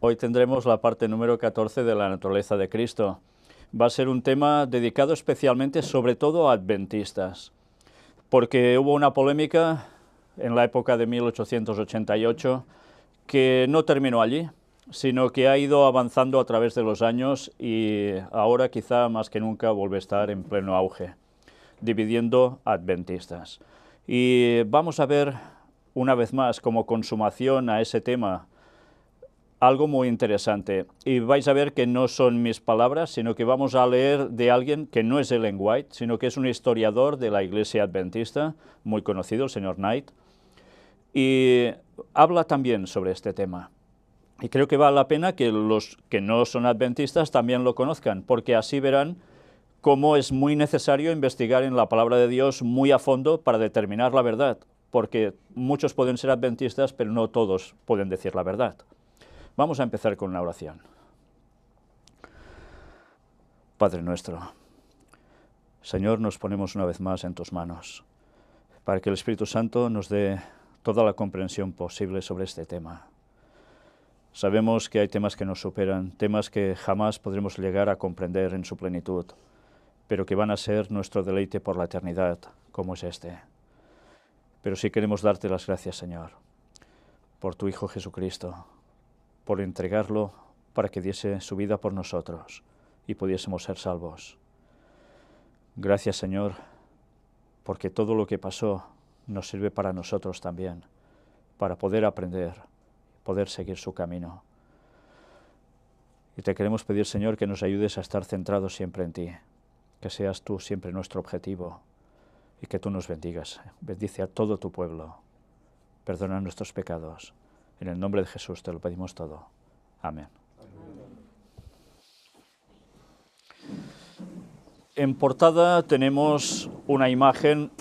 Hoy tendremos la parte número 14 de la naturaleza de Cristo. Va a ser un tema dedicado especialmente, sobre todo, a adventistas, porque hubo una polémica en la época de 1888 que no terminó allí, sino que ha ido avanzando a través de los años y ahora quizá más que nunca vuelve a estar en pleno auge, dividiendo adventistas. Y vamos a ver una vez más, como consumación a ese tema, algo muy interesante, y vais a ver que no son mis palabras, sino que vamos a leer de alguien que no es Ellen White, sino que es un historiador de la Iglesia Adventista, muy conocido, el señor Knight, y habla también sobre este tema. Y creo que vale la pena que los que no son adventistas también lo conozcan, porque así verán cómo es muy necesario investigar en la palabra de Dios muy a fondo para determinar la verdad, porque muchos pueden ser adventistas, pero no todos pueden decir la verdad. Vamos a empezar con una oración. Padre nuestro, Señor, nos ponemos una vez más en tus manos, para que el Espíritu Santo nos dé toda la comprensión posible sobre este tema. Sabemos que hay temas que nos superan, temas que jamás podremos llegar a comprender en su plenitud, pero que van a ser nuestro deleite por la eternidad, como es este. Pero sí queremos darte las gracias, Señor, por tu Hijo Jesucristo, por entregarlo para que diese su vida por nosotros y pudiésemos ser salvos. Gracias, Señor, porque todo lo que pasó nos sirve para nosotros también, para poder aprender, poder seguir su camino. Y te queremos pedir, Señor, que nos ayudes a estar centrados siempre en ti, que seas tú siempre nuestro objetivo y que tú nos bendigas. Bendice a todo tu pueblo, perdona nuestros pecados. En el nombre de Jesús te lo pedimos todo. Amén. En portada tenemos una imagen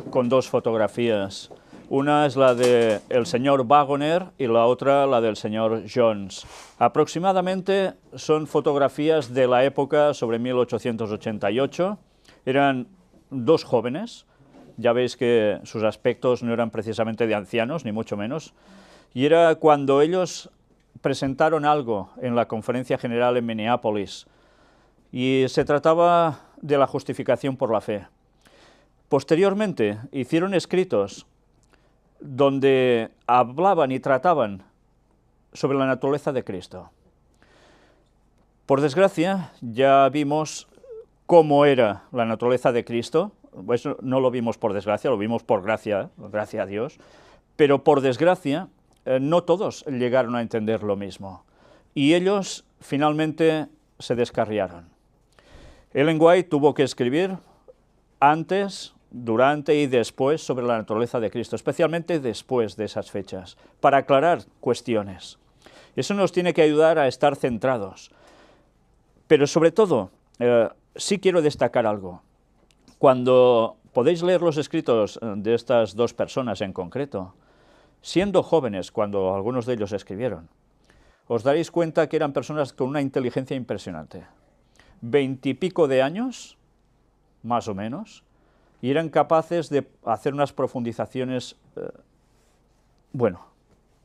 con dos fotografías. Una es la del señor Wagoner y la otra la del señor Jones. Aproximadamente son fotografías de la época sobre 1888. Eran dos jóvenes. Ya veis que sus aspectos no eran precisamente de ancianos, ni mucho menos. Y era cuando ellos presentaron algo en la conferencia general en Minneapolis, y se trataba de la justificación por la fe. Posteriormente hicieron escritos donde hablaban y trataban sobre la naturaleza de Cristo. Por desgracia, ya vimos cómo era la naturaleza de Cristo. Pues no lo vimos por desgracia, lo vimos por gracia, gracias a Dios, pero por desgracia no todos llegaron a entender lo mismo, y ellos finalmente se descarriaron. Ellen White tuvo que escribir antes, durante y después sobre la naturaleza de Cristo, especialmente después de esas fechas, para aclarar cuestiones. Eso nos tiene que ayudar a estar centrados. Pero sobre todo, sí quiero destacar algo. Cuando podéis leer los escritos de estas dos personas en concreto, siendo jóvenes cuando algunos de ellos escribieron, os daréis cuenta que eran personas con una inteligencia impresionante. 20 y pico de años, más o menos, y eran capaces de hacer unas profundizaciones,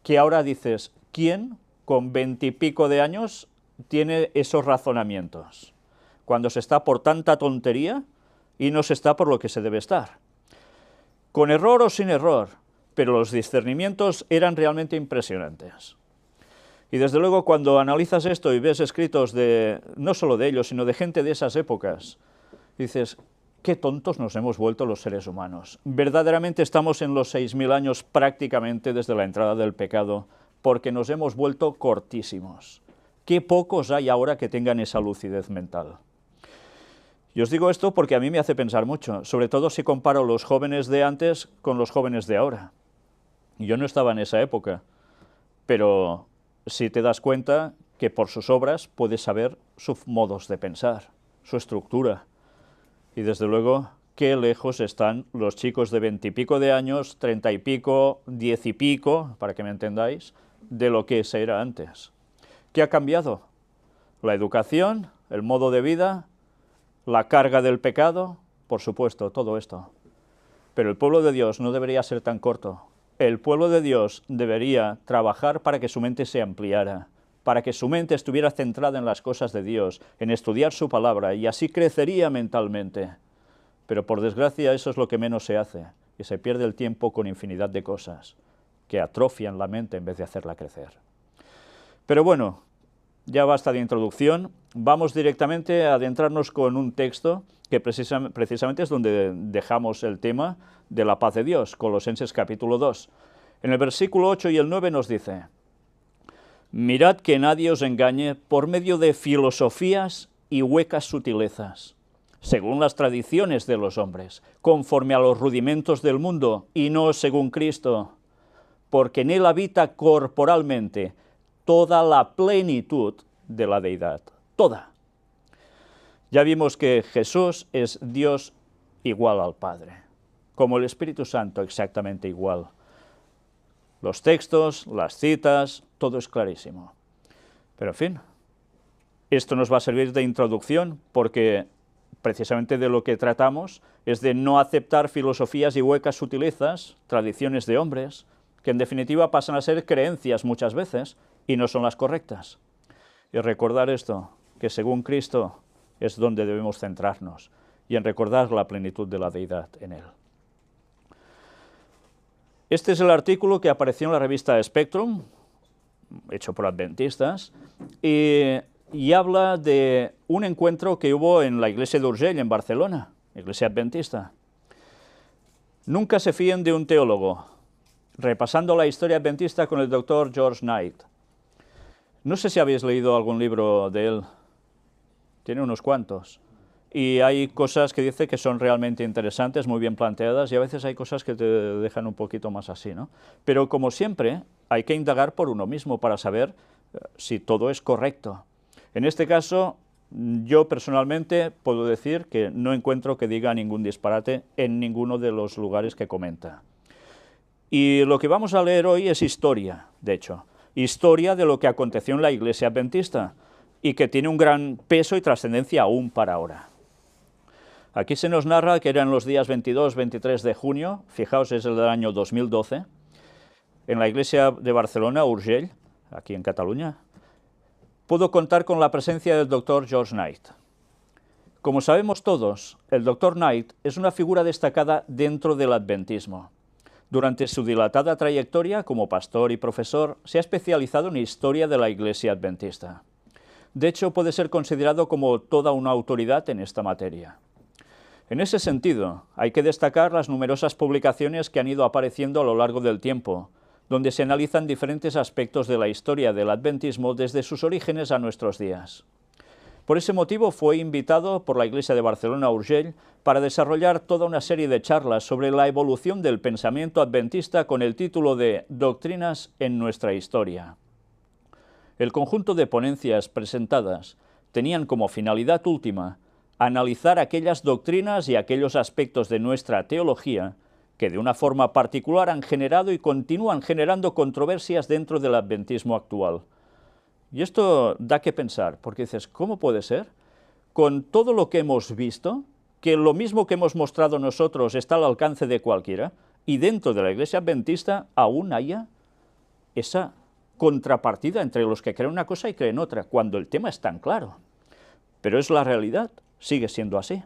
que ahora dices, ¿quién con 20 y pico de años tiene esos razonamientos? Cuando se está por tanta tontería y no se está por lo que se debe estar. Con error o sin error, pero los discernimientos eran realmente impresionantes. Y desde luego cuando analizas esto y ves escritos no solo de ellos, sino de gente de esas épocas, dices, qué tontos nos hemos vuelto los seres humanos. Verdaderamente estamos en los 6000 años prácticamente desde la entrada del pecado, porque nos hemos vuelto cortísimos. Qué pocos hay ahora que tengan esa lucidez mental. Y os digo esto porque a mí me hace pensar mucho, sobre todo si comparo los jóvenes de antes con los jóvenes de ahora. Yo no estaba en esa época, pero si te das cuenta que por sus obras puedes saber sus modos de pensar, su estructura. Y desde luego, qué lejos están los chicos de 20 y pico de años, 30 y pico, 10 y pico, para que me entendáis, de lo que se era antes. ¿Qué ha cambiado? La educación, el modo de vida, la carga del pecado, por supuesto, todo esto. Pero el pueblo de Dios no debería ser tan corto. El pueblo de Dios debería trabajar para que su mente se ampliara, para que su mente estuviera centrada en las cosas de Dios, en estudiar su palabra, y así crecería mentalmente. Pero por desgracia eso es lo que menos se hace, y se pierde el tiempo con infinidad de cosas que atrofian la mente en vez de hacerla crecer. Pero bueno, ya basta de introducción, vamos directamente a adentrarnos con un texto que precisamente es donde dejamos el tema de la paz de Dios, Colosenses capítulo 2. En el versículo 8 y el 9 nos dice: mirad que nadie os engañe por medio de filosofías y huecas sutilezas, según las tradiciones de los hombres, conforme a los rudimentos del mundo, y no según Cristo, porque en él habita corporalmente toda la plenitud de la deidad, toda. Ya vimos que Jesús es Dios igual al Padre, como el Espíritu Santo exactamente igual. Los textos, las citas, todo es clarísimo. Pero en fin, esto nos va a servir de introducción porque precisamente de lo que tratamos es de no aceptar filosofías y huecas sutilezas, tradiciones de hombres, que en definitiva pasan a ser creencias muchas veces y no son las correctas. Y recordar esto, que según Cristo es donde debemos centrarnos, y en recordar la plenitud de la deidad en él. Este es el artículo que apareció en la revista Spectrum, hecho por adventistas, y habla de un encuentro que hubo en la iglesia de Urgell, en Barcelona, iglesia adventista. Nunca se fíen de un teólogo, repasando la historia adventista con el doctor George Knight. No sé si habéis leído algún libro de él, tiene unos cuantos, y hay cosas que dice que son realmente interesantes, muy bien planteadas, y a veces hay cosas que te dejan un poquito más así, ¿no? Pero como siempre, hay que indagar por uno mismo para saber si todo es correcto. En este caso, yo personalmente puedo decir que no encuentro que diga ningún disparate en ninguno de los lugares que comenta. Y lo que vamos a leer hoy es historia, de hecho, historia de lo que aconteció en la iglesia adventista, y que tiene un gran peso y trascendencia aún para ahora. Aquí se nos narra que eran los días 22-23 de junio, fijaos, es el del año 2012, en la iglesia de Barcelona, Urgell, aquí en Cataluña, pudo contar con la presencia del doctor George Knight. Como sabemos todos, el doctor Knight es una figura destacada dentro del adventismo. Durante su dilatada trayectoria como pastor y profesor, se ha especializado en historia de la iglesia adventista. De hecho, puede ser considerado como toda una autoridad en esta materia. En ese sentido, hay que destacar las numerosas publicaciones que han ido apareciendo a lo largo del tiempo, donde se analizan diferentes aspectos de la historia del adventismo desde sus orígenes a nuestros días. Por ese motivo fue invitado por la Iglesia de Barcelona Urgell para desarrollar toda una serie de charlas sobre la evolución del pensamiento adventista con el título de Doctrinas en nuestra historia. El conjunto de ponencias presentadas tenían como finalidad última analizar aquellas doctrinas y aquellos aspectos de nuestra teología que de una forma particular han generado y continúan generando controversias dentro del adventismo actual. Y esto da que pensar, porque dices, ¿cómo puede ser? Con todo lo que hemos visto, que lo mismo que hemos mostrado nosotros está al alcance de cualquiera, y dentro de la iglesia adventista aún haya esa contrapartida entre los que creen una cosa y creen otra, cuando el tema es tan claro. Pero es la realidad, sigue siendo así.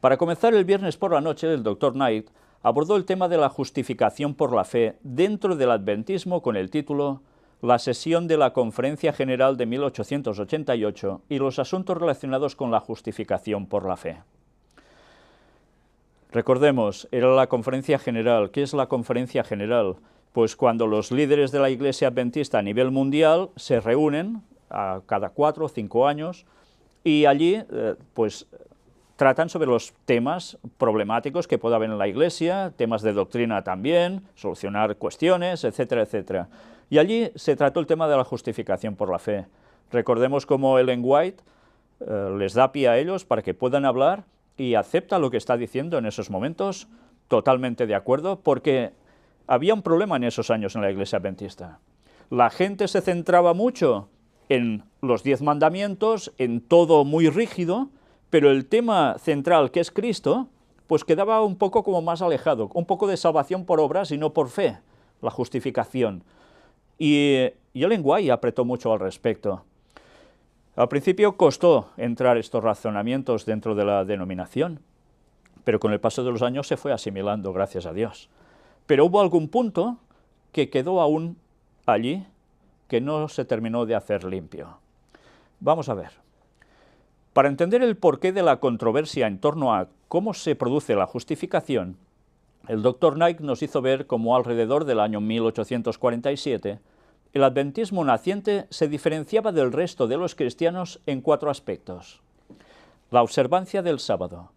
Para comenzar, el viernes por la noche, el Dr. Knight abordó el tema de la justificación por la fe dentro del adventismo con el título La sesión de la Conferencia General de 1888 y los asuntos relacionados con la justificación por la fe. Recordemos, era la Conferencia General. ¿Qué es la Conferencia General? Pues cuando los líderes de la Iglesia Adventista a nivel mundial se reúnen a cada 4 o 5 años y allí pues tratan sobre los temas problemáticos que pueda haber en la Iglesia, temas de doctrina también, solucionar cuestiones, etcétera, etcétera. Y allí se trató el tema de la justificación por la fe. Recordemos cómo Ellen White les da pie a ellos para que puedan hablar y acepta lo que está diciendo en esos momentos, totalmente de acuerdo, porque había un problema en esos años en la Iglesia Adventista. La gente se centraba mucho en los 10 mandamientos, en todo muy rígido, pero el tema central, que es Cristo, pues quedaba un poco como más alejado, un poco de salvación por obras y no por fe, la justificación. y Ellen White apretó mucho al respecto. Al principio costó entrar estos razonamientos dentro de la denominación, pero con el paso de los años se fue asimilando, gracias a Dios. Pero hubo algún punto que quedó aún allí, que no se terminó de hacer limpio. Vamos a ver. Para entender el porqué de la controversia en torno a cómo se produce la justificación, el Dr. Knight nos hizo ver cómo alrededor del año 1847 el adventismo naciente se diferenciaba del resto de los cristianos en 4 aspectos: la observancia del sábado,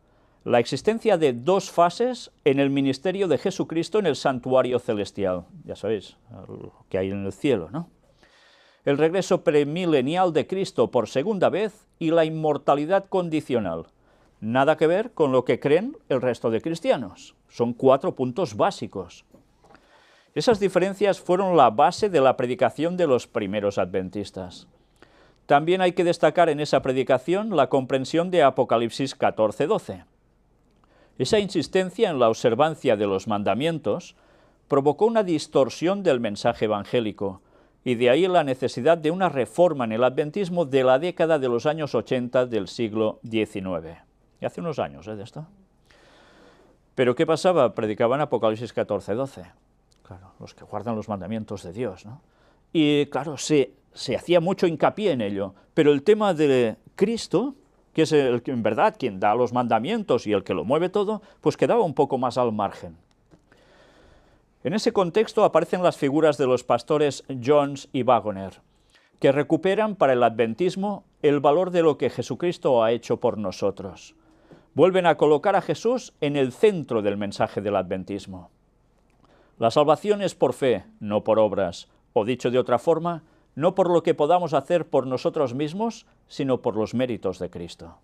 la existencia de 2 fases en el ministerio de Jesucristo en el santuario celestial, ya sabéis, lo que hay en el cielo, ¿no?, el regreso premilenial de Cristo por segunda vez y la inmortalidad condicional. Nada que ver con lo que creen el resto de cristianos. Son 4 puntos básicos. Esas diferencias fueron la base de la predicación de los primeros adventistas. También hay que destacar en esa predicación la comprensión de Apocalipsis 14:12. Esa insistencia en la observancia de los mandamientos provocó una distorsión del mensaje evangélico, y de ahí la necesidad de una reforma en el adventismo de la década de los años 80 del siglo XIX. Y hace unos años, de esto. ¿Pero qué pasaba? Predicaban Apocalipsis 14:12. Claro, los que guardan los mandamientos de Dios, ¿no? Y claro, se hacía mucho hincapié en ello, pero el tema de Cristo, que es en verdad quien da los mandamientos y el que lo mueve todo, pues quedaba un poco más al margen. En ese contexto aparecen las figuras de los pastores Jones y Waggoner, que recuperan para el adventismo el valor de lo que Jesucristo ha hecho por nosotros. Vuelven a colocar a Jesús en el centro del mensaje del adventismo. La salvación es por fe, no por obras, o dicho de otra forma, no por lo que podamos hacer por nosotros mismos, sino por los méritos de Cristo.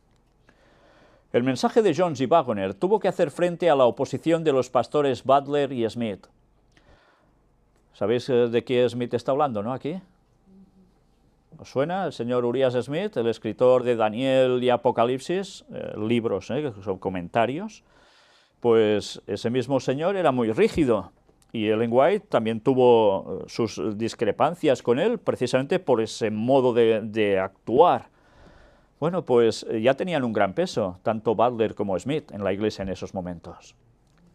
El mensaje de Jones y Waggoner tuvo que hacer frente a la oposición de los pastores Butler y Smith. ¿Sabéis de qué Smith está hablando, no, aquí? ¿Os suena? El señor Urias Smith, el escritor de Daniel y Apocalipsis, libros, que son comentarios. Pues ese mismo señor era muy rígido, y Ellen White también tuvo sus discrepancias con él, precisamente por ese modo de actuar. Bueno, pues ya tenían un gran peso, tanto Butler como Smith, en la iglesia en esos momentos.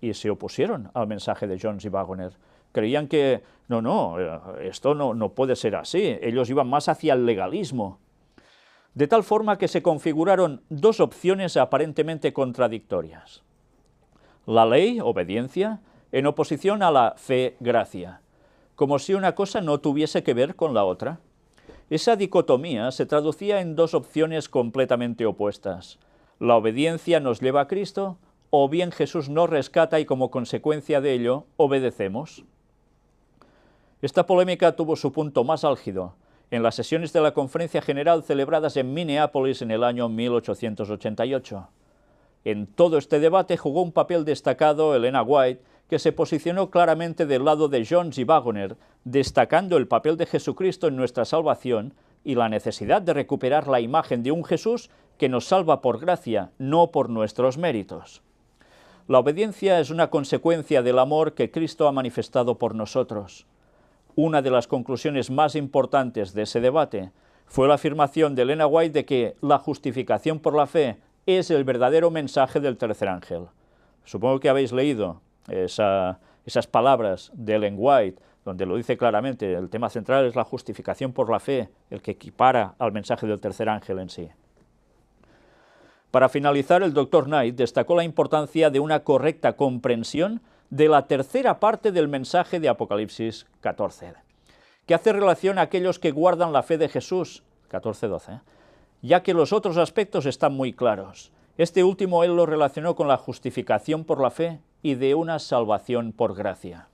Y se opusieron al mensaje de Jones y Waggoner. Creían que, esto no puede ser así. Ellos iban más hacia el legalismo. De tal forma que se configuraron 2 opciones aparentemente contradictorias. La ley, obediencia, en oposición a la fe, gracia, como si una cosa no tuviese que ver con la otra. Esa dicotomía se traducía en 2 opciones completamente opuestas. La obediencia nos lleva a Cristo, o bien Jesús nos rescata y como consecuencia de ello obedecemos. Esta polémica tuvo su punto más álgido en las sesiones de la Conferencia General celebradas en Minneapolis en el año 1888. En todo este debate jugó un papel destacado Ellen White, que se posicionó claramente del lado de Jones y Waggoner, destacando el papel de Jesucristo en nuestra salvación y la necesidad de recuperar la imagen de un Jesús que nos salva por gracia, no por nuestros méritos. La obediencia es una consecuencia del amor que Cristo ha manifestado por nosotros. Una de las conclusiones más importantes de ese debate fue la afirmación de Ellen White de que la justificación por la fe es el verdadero mensaje del tercer ángel. Supongo que habéis leído esas palabras de Ellen White, donde lo dice claramente, el tema central es la justificación por la fe, el que equipara al mensaje del tercer ángel en sí. Para finalizar, el Dr. Knight destacó la importancia de una correcta comprensión de la tercera parte del mensaje de Apocalipsis 14, que hace relación a aquellos que guardan la fe de Jesús, 14:12, ya que los otros aspectos están muy claros. Este último él lo relacionó con la justificación por la fe y de una salvación por gracia.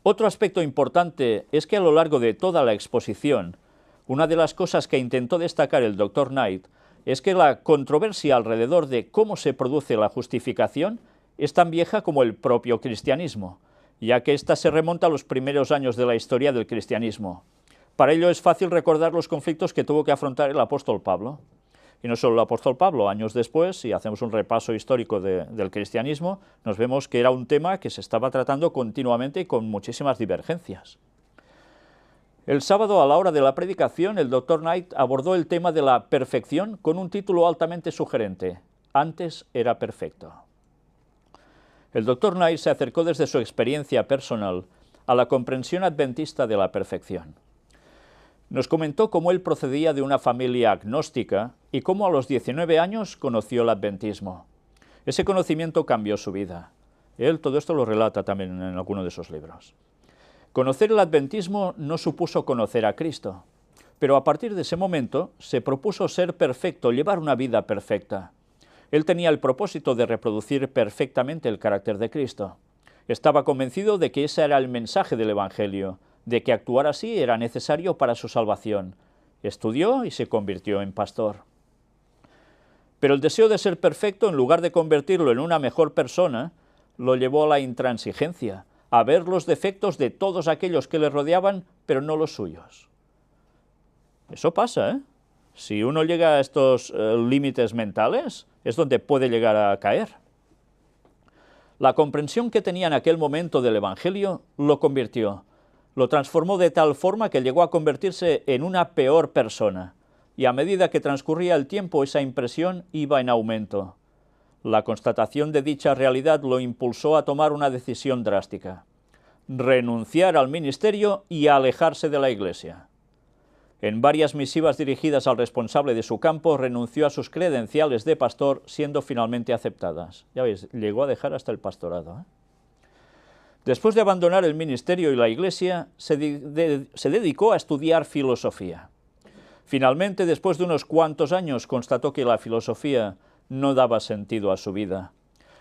Otro aspecto importante es que a lo largo de toda la exposición, una de las cosas que intentó destacar el Dr. Knight es que la controversia alrededor de cómo se produce la justificación es tan vieja como el propio cristianismo, ya que ésta se remonta a los primeros años de la historia del cristianismo. Para ello es fácil recordar los conflictos que tuvo que afrontar el apóstol Pablo. Y no solo el apóstol Pablo, años después, si hacemos un repaso histórico del cristianismo, nos vemos que era un tema que se estaba tratando continuamente y con muchísimas divergencias. El sábado, a la hora de la predicación, el Dr. Knight abordó el tema de la perfección con un título altamente sugerente: Antes era perfecto. El Dr. Knight se acercó desde su experiencia personal a la comprensión adventista de la perfección. Nos comentó cómo él procedía de una familia agnóstica y cómo a los 19 años conoció el adventismo. Ese conocimiento cambió su vida. Él todo esto lo relata también en alguno de sus libros. Conocer el adventismo no supuso conocer a Cristo, pero a partir de ese momento se propuso ser perfecto, llevar una vida perfecta. Él tenía el propósito de reproducir perfectamente el carácter de Cristo. Estaba convencido de que ese era el mensaje del Evangelio, de que actuar así era necesario para su salvación. Estudió y se convirtió en pastor. Pero el deseo de ser perfecto, en lugar de convertirlo en una mejor persona, lo llevó a la intransigencia, a ver los defectos de todos aquellos que le rodeaban, pero no los suyos. Eso pasa, ¿eh? Si uno llega a estos límites mentales, es donde puede llegar a caer. La comprensión que tenía en aquel momento del Evangelio lo convirtió, lo transformó de tal forma que llegó a convertirse en una peor persona, y a medida que transcurría el tiempo esa impresión iba en aumento. La constatación de dicha realidad lo impulsó a tomar una decisión drástica: renunciar al ministerio y alejarse de la Iglesia. En varias misivas dirigidas al responsable de su campo, renunció a sus credenciales de pastor, siendo finalmente aceptadas. Ya veis, llegó a dejar hasta el pastorado, ¿eh? Después de abandonar el ministerio y la Iglesia, se dedicó a estudiar filosofía. Finalmente, después de unos cuantos años, constató que la filosofía no daba sentido a su vida,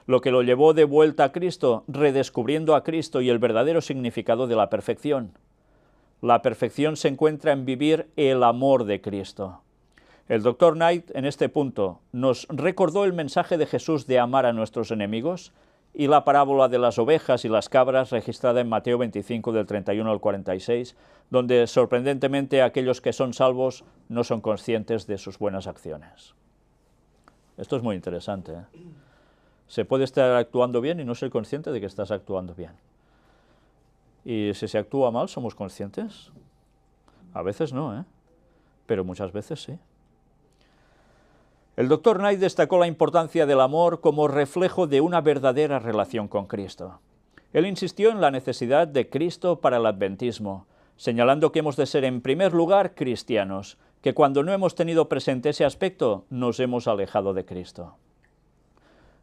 lo que lo llevó de vuelta a Cristo, redescubriendo a Cristo y el verdadero significado de la perfección. La perfección se encuentra en vivir el amor de Cristo. El Dr. Knight, en este punto, nos recordó el mensaje de Jesús de amar a nuestros enemigos y la parábola de las ovejas y las cabras registrada en Mateo 25, del 31 al 46, donde sorprendentemente aquellos que son salvos no son conscientes de sus buenas acciones. Esto es muy interesante, ¿eh? Se puede estar actuando bien y no ser consciente de que estás actuando bien. Y si se actúa mal, ¿somos conscientes? A veces no, ¿eh? Pero muchas veces sí. El Dr. Knight destacó la importancia del amor como reflejo de una verdadera relación con Cristo. Él insistió en la necesidad de Cristo para el adventismo, señalando que hemos de ser en primer lugar cristianos, que cuando no hemos tenido presente ese aspecto, nos hemos alejado de Cristo.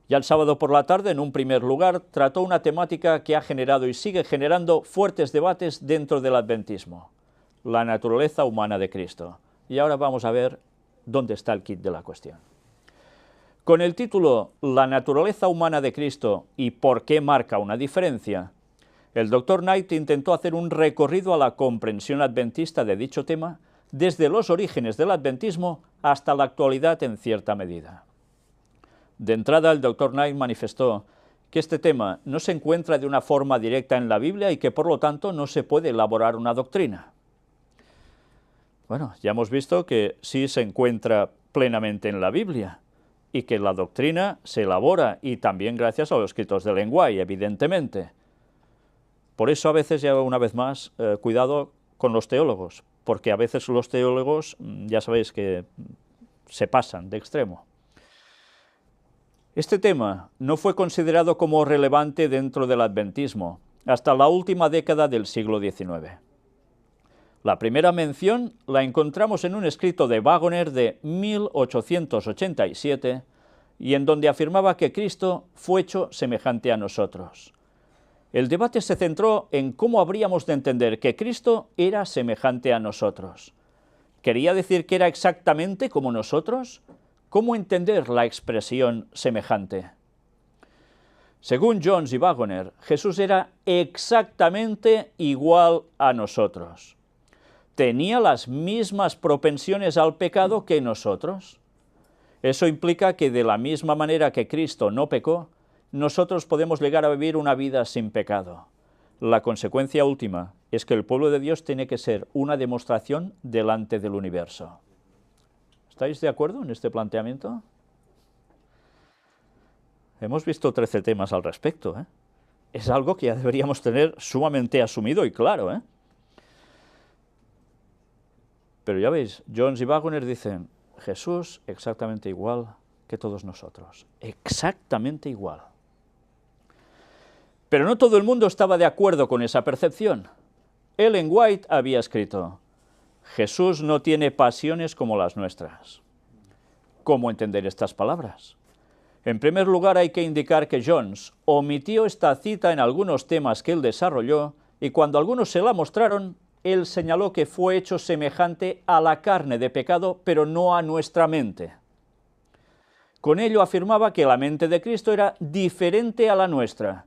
Ya el sábado por la tarde, en un primer lugar, trató una temática que ha generado y sigue generando fuertes debates dentro del adventismo: la naturaleza humana de Cristo. Y ahora vamos a ver dónde está el quid de la cuestión. Con el título La naturaleza humana de Cristo y por qué marca una diferencia, el Dr. Knight intentó hacer un recorrido a la comprensión adventista de dicho tema desde los orígenes del adventismo hasta la actualidad en cierta medida. De entrada, el Dr. Knight manifestó que este tema no se encuentra de una forma directa en la Biblia y que por lo tanto no se puede elaborar una doctrina. Bueno, ya hemos visto que sí se encuentra plenamente en la Biblia y que la doctrina se elabora y también gracias a los escritos de Lenguay, evidentemente. Por eso a veces, ya una vez más, cuidado con los teólogos, porque a veces los teólogos, ya sabéis que se pasan de extremo. Este tema no fue considerado como relevante dentro del adventismo hasta la última década del siglo XIX. La primera mención la encontramos en un escrito de Wagoner de 1887 y en donde afirmaba que Cristo fue hecho semejante a nosotros. El debate se centró en cómo habríamos de entender que Cristo era semejante a nosotros. ¿Quería decir que era exactamente como nosotros? ¿Cómo entender la expresión semejante? Según Jones y Wagoner, Jesús era exactamente igual a nosotros. ¿Tenía las mismas propensiones al pecado que nosotros? Eso implica que de la misma manera que Cristo no pecó, nosotros podemos llegar a vivir una vida sin pecado. La consecuencia última es que el pueblo de Dios tiene que ser una demostración delante del universo. ¿Estáis de acuerdo en este planteamiento? Hemos visto 13 temas al respecto, ¿eh? Es algo que ya deberíamos tener sumamente asumido y claro, ¿eh? Pero ya veis, Jones y Waggoner dicen, Jesús exactamente igual que todos nosotros, exactamente igual. Pero no todo el mundo estaba de acuerdo con esa percepción. Ellen White había escrito, Jesús no tiene pasiones como las nuestras. ¿Cómo entender estas palabras? En primer lugar, hay que indicar que Jones omitió esta cita en algunos temas que él desarrolló, y cuando algunos se la mostraron, él señaló que fue hecho semejante a la carne de pecado, pero no a nuestra mente. Con ello afirmaba que la mente de Cristo era diferente a la nuestra.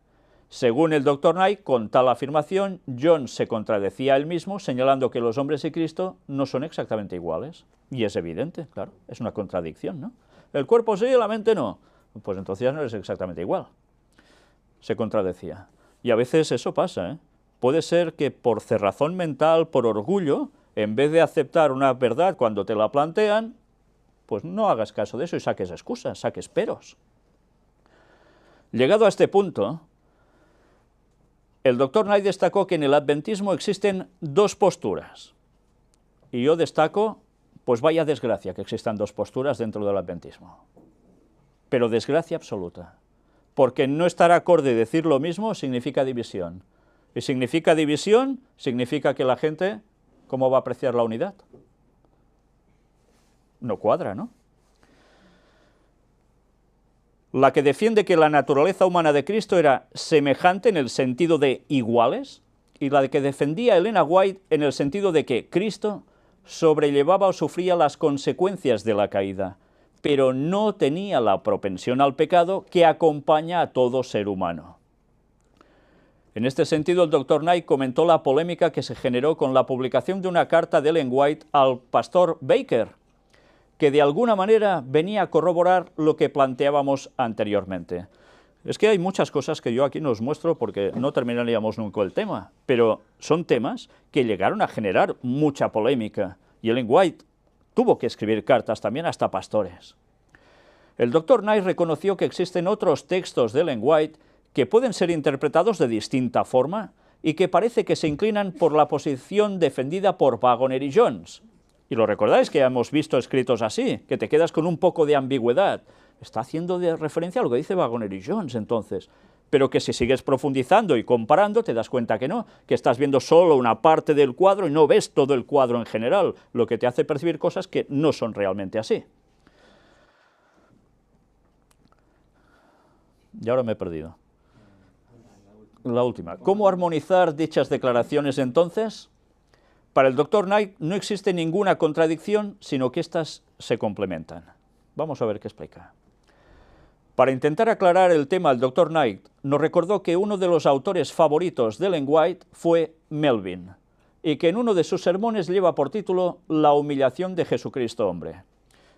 Según el Dr. Knight, con tal afirmación, Jones se contradecía a él mismo, señalando que los hombres y Cristo no son exactamente iguales. Y es evidente, claro, es una contradicción, ¿no? El cuerpo sí, la mente no. Pues entonces ya no es exactamente igual. Se contradecía. Y a veces eso pasa, ¿eh? Puede ser que por cerrazón mental, por orgullo, en vez de aceptar una verdad cuando te la plantean, pues no hagas caso de eso y saques excusas, saques peros. Llegado a este punto, el Dr. Knight destacó que en el adventismo existen dos posturas. Y yo destaco, pues vaya desgracia que existan dos posturas dentro del adventismo. Pero desgracia absoluta. Porque no estar acorde y decir lo mismo significa división. Y significa división, significa que la gente, ¿cómo va a apreciar la unidad? No cuadra, ¿no? La que defiende que la naturaleza humana de Cristo era semejante en el sentido de iguales, y la que defendía Elena White en el sentido de que Cristo sobrellevaba o sufría las consecuencias de la caída, pero no tenía la propensión al pecado que acompaña a todo ser humano. En este sentido, el Dr. Knight comentó la polémica que se generó con la publicación de una carta de Ellen White al pastor Baker, que de alguna manera venía a corroborar lo que planteábamos anteriormente. Es que hay muchas cosas que yo aquí no os muestro porque no terminaríamos nunca el tema, pero son temas que llegaron a generar mucha polémica, y Ellen White tuvo que escribir cartas también hasta pastores. El Dr. Knight reconoció que existen otros textos de Ellen White que pueden ser interpretados de distinta forma y que parece que se inclinan por la posición defendida por Waggoner y Jones. Y lo recordáis que ya hemos visto escritos así, que te quedas con un poco de ambigüedad. Está haciendo de referencia a lo que dice Waggoner y Jones entonces, pero que si sigues profundizando y comparando te das cuenta que no, que estás viendo solo una parte del cuadro y no ves todo el cuadro en general, lo que te hace percibir cosas que no son realmente así. Y ahora me he perdido. La última. ¿Cómo armonizar dichas declaraciones entonces? Para el Dr. Knight no existe ninguna contradicción, sino que éstas se complementan. Vamos a ver qué explica. Para intentar aclarar el tema, el Dr. Knight nos recordó que uno de los autores favoritos de Ellen White fue Melvin, y que en uno de sus sermones lleva por título La humillación de Jesucristo hombre.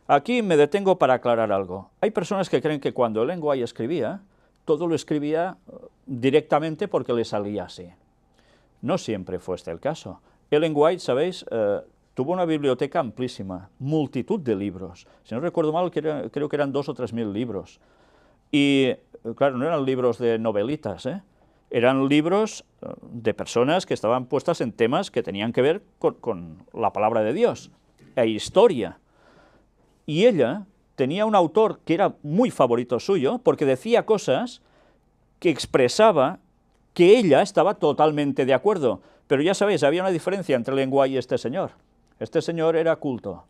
Aquí me detengo para aclarar algo. Hay personas que creen que cuando Ellen White escribía, todo lo escribía directamente porque le salía así. No siempre fue este el caso. Ellen White, ¿sabéis?, tuvo una biblioteca amplísima, multitud de libros. Si no recuerdo mal, creo que eran 2.000 o 3.000 libros. Y, claro, no eran libros de novelitas, eran libros de personas que estaban puestas en temas que tenían que ver con la palabra de Dios, e historia. Y ella tenía un autor que era muy favorito suyo, porque decía cosas que expresaba que ella estaba totalmente de acuerdo. Pero ya sabéis, había una diferencia entre Ellen White y este señor. Este señor era culto.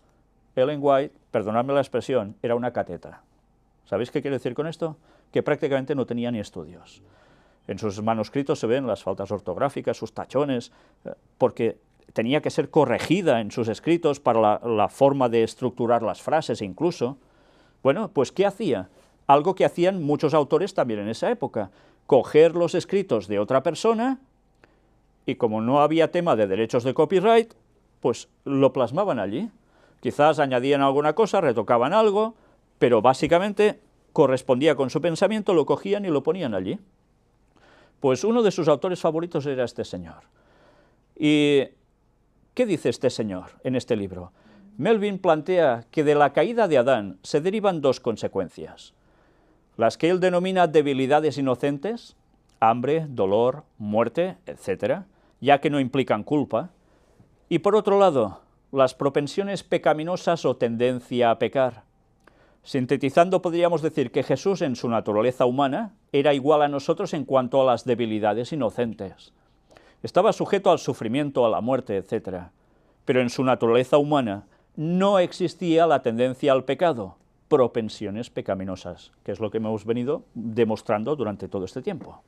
Ellen White, perdonadme la expresión, era una cateta. ¿Sabéis qué quiere decir con esto? Que prácticamente no tenía ni estudios. En sus manuscritos se ven las faltas ortográficas, sus tachones, porque tenía que ser corregida en sus escritos para la forma de estructurar las frases incluso. Bueno, pues ¿qué hacía? Algo que hacían muchos autores también en esa época, coger los escritos de otra persona y como no había tema de derechos de copyright, pues lo plasmaban allí. Quizás añadían alguna cosa, retocaban algo, pero básicamente correspondía con su pensamiento, lo cogían y lo ponían allí. Pues uno de sus autores favoritos era este señor. ¿Y qué dice este señor en este libro? Melvin plantea que de la caída de Adán se derivan dos consecuencias. Las que él denomina debilidades inocentes, hambre, dolor, muerte, etc., ya que no implican culpa, y por otro lado, las propensiones pecaminosas o tendencia a pecar. Sintetizando, podríamos decir que Jesús en su naturaleza humana era igual a nosotros en cuanto a las debilidades inocentes. Estaba sujeto al sufrimiento, a la muerte, etc. Pero en su naturaleza humana no existía la tendencia al pecado, propensiones pecaminosas, que es lo que hemos venido demostrando durante todo este tiempo.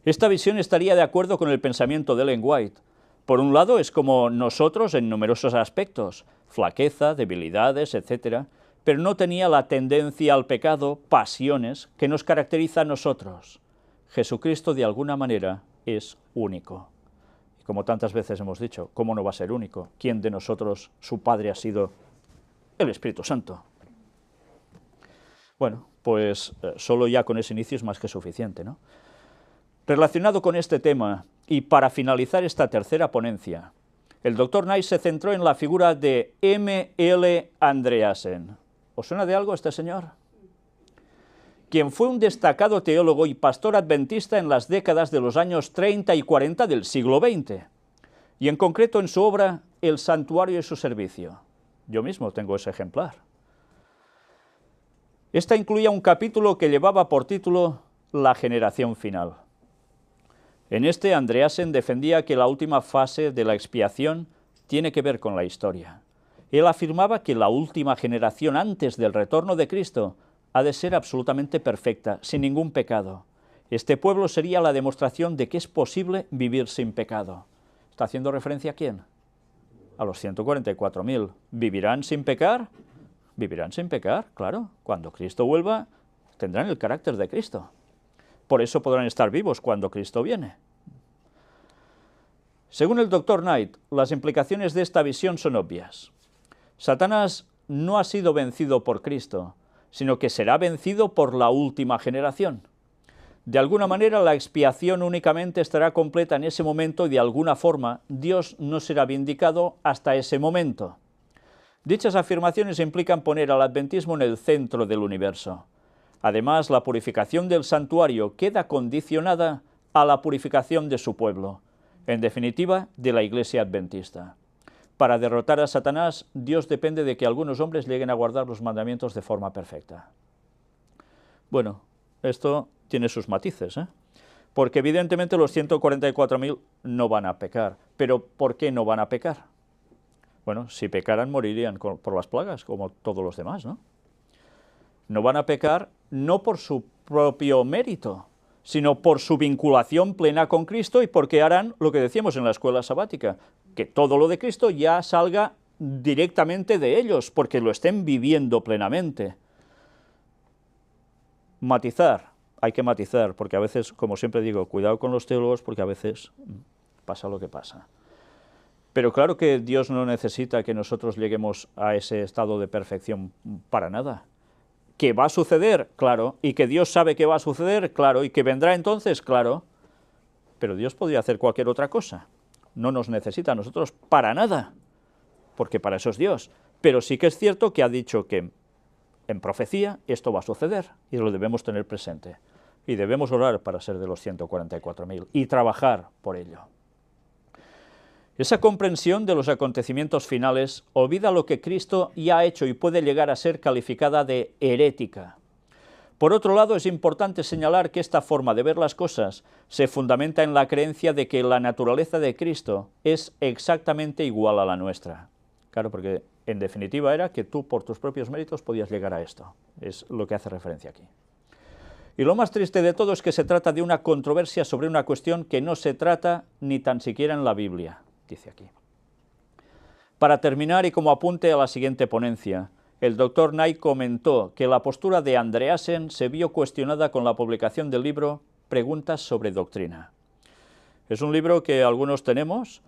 Esta visión estaría de acuerdo con el pensamiento de Ellen White. Por un lado, es como nosotros en numerosos aspectos, flaqueza, debilidades, etc., pero no tenía la tendencia al pecado, pasiones, que nos caracteriza a nosotros. Jesucristo, de alguna manera, es único. Y como tantas veces hemos dicho, ¿cómo no va a ser único? ¿Quién de nosotros, su Padre, ha sido el Espíritu Santo? Bueno, pues solo ya con ese inicio es más que suficiente, ¿no? Relacionado con este tema, y para finalizar esta tercera ponencia, el Dr. Knight se centró en la figura de M.L. Andreasen. ¿Os suena de algo este señor? Quien fue un destacado teólogo y pastor adventista en las décadas de los años 30 y 40 del siglo XX, y en concreto en su obra El santuario y su servicio. Yo mismo tengo ese ejemplar. Esta incluía un capítulo que llevaba por título La generación final. En este, Andreasen defendía que la última fase de la expiación tiene que ver con la historia. Él afirmaba que la última generación antes del retorno de Cristo ha de ser absolutamente perfecta, sin ningún pecado. Este pueblo sería la demostración de que es posible vivir sin pecado. ¿Está haciendo referencia a quién? A los 144.000. ¿Vivirán sin pecar? Vivirán sin pecar, claro. Cuando Cristo vuelva, tendrán el carácter de Cristo. Por eso podrán estar vivos cuando Cristo viene. Según el Dr. Knight, las implicaciones de esta visión son obvias. Satanás no ha sido vencido por Cristo, sino que será vencido por la última generación. De alguna manera, la expiación únicamente estará completa en ese momento y de alguna forma Dios no será vindicado hasta ese momento. Dichas afirmaciones implican poner al adventismo en el centro del universo. Además, la purificación del santuario queda condicionada a la purificación de su pueblo, en definitiva, de la Iglesia adventista. Para derrotar a Satanás, Dios depende de que algunos hombres lleguen a guardar los mandamientos de forma perfecta. Bueno, esto tiene sus matices, porque evidentemente los 144.000 no van a pecar. ¿Pero por qué no van a pecar? Bueno, si pecaran morirían por las plagas, como todos los demás, ¿no? No van a pecar no por su propio mérito, sino por su vinculación plena con Cristo y porque harán lo que decíamos en la escuela sabática, que todo lo de Cristo ya salga directamente de ellos, porque lo estén viviendo plenamente. Matizar, hay que matizar, porque a veces, como siempre digo, cuidado con los teólogos, porque a veces pasa lo que pasa. Pero claro que Dios no necesita que nosotros lleguemos a ese estado de perfección para nada. ¿Que va a suceder? Claro. ¿Y que Dios sabe que va a suceder? Claro. ¿Y que vendrá entonces? Claro. Pero Dios podría hacer cualquier otra cosa. No nos necesita a nosotros para nada, porque para eso es Dios. Pero sí que es cierto que ha dicho que en profecía esto va a suceder y lo debemos tener presente. Y debemos orar para ser de los 144.000 y trabajar por ello. Esa comprensión de los acontecimientos finales olvida lo que Cristo ya ha hecho y puede llegar a ser calificada de herética. Por otro lado, es importante señalar que esta forma de ver las cosas se fundamenta en la creencia de que la naturaleza de Cristo es exactamente igual a la nuestra. Claro, porque en definitiva era que tú por tus propios méritos podías llegar a esto. Es lo que hace referencia aquí. Y lo más triste de todo es que se trata de una controversia sobre una cuestión que no se trata ni tan siquiera en la Biblia, dice aquí. Para terminar, y como apunte a la siguiente ponencia, el Dr. Knight comentó que la postura de Andreasen se vio cuestionada con la publicación del libro Preguntas sobre Doctrina. Es un libro que algunos tenemos